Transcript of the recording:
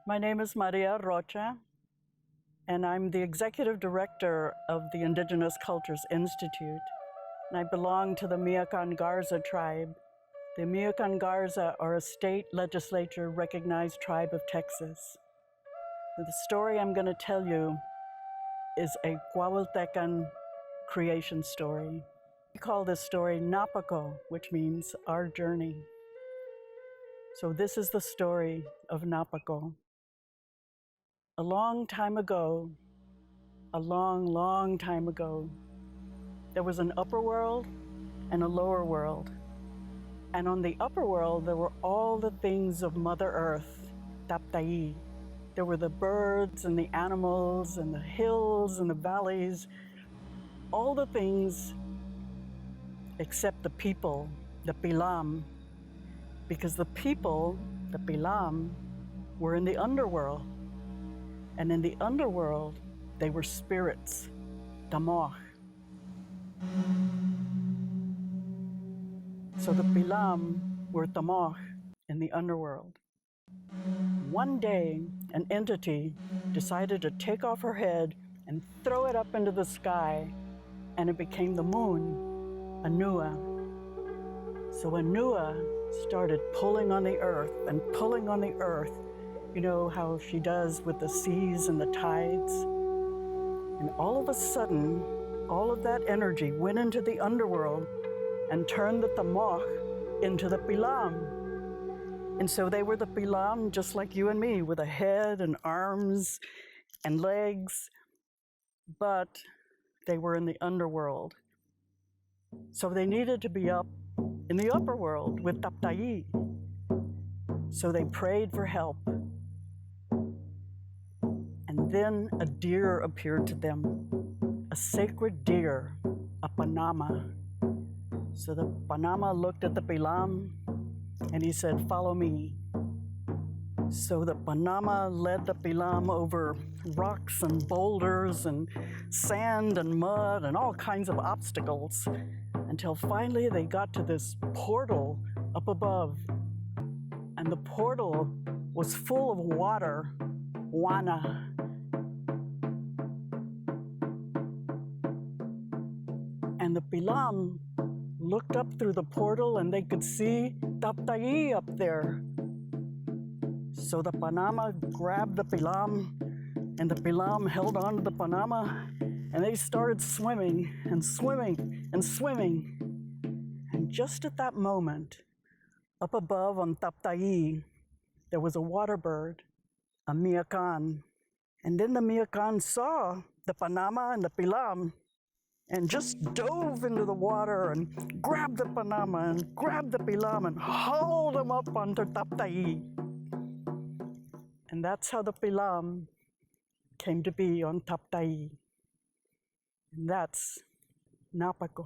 My name is Maria Rocha, and I'm the executive director of the Indigenous Cultures Institute, and I belong to the Miyakan Garza tribe. The Miyakan Garza are a state legislature recognized tribe of Texas. The story I'm going to tell you is a Coahuiltecan creation story. We call this story Napakō, which means our journey. So this is the story of Napakō. A long time ago, a long, long time ago, there was an upper world and a lower world. And on the upper world, there were all the things of Mother Earth, Tapta'i. There were the birds and the animals and the hills and the valleys, all the things except the people, the Pilam, because the people, the Pilam, were in the underworld. And in the underworld, they were spirits, Tamok. So the Pilam were Tamok in the underworld. One day, an entity decided to take off her head and throw it up into the sky, and it became the moon, Anua. So Anua started pulling on the earth and pulling on the earth. You know how she does with the seas and the tides? And all of a sudden, all of that energy went into the underworld and turned the Tamok into the Pilam. And so they were the Pilam just like you and me, with a head and arms and legs, but they were in the underworld. So they needed to be up in the upper world with Tapta'i. So they prayed for help. And then a deer appeared to them, a sacred deer, a Panama. So the Panama looked at the Pilam and he said, "Follow me." So the Panama led the Pilam over rocks and boulders and sand and mud and all kinds of obstacles until finally they got to this portal up above. And the portal was full of water, wana. And the Pilam looked up through the portal and they could see Tapta'i up there. So the Panama grabbed the Pilam and the Pilam held on to the Panama and they started swimming and swimming and swimming. And just at that moment, up above on Tapta'i, there was a water bird, a Miyakan. And then the Miyakan saw the Panama and the Pilam and just dove into the water and grabbed the Panama and grabbed the Pilam and hauled them up onto Tapta'i. And that's how the Pilam came to be on Tapta'i. And that's Napakō.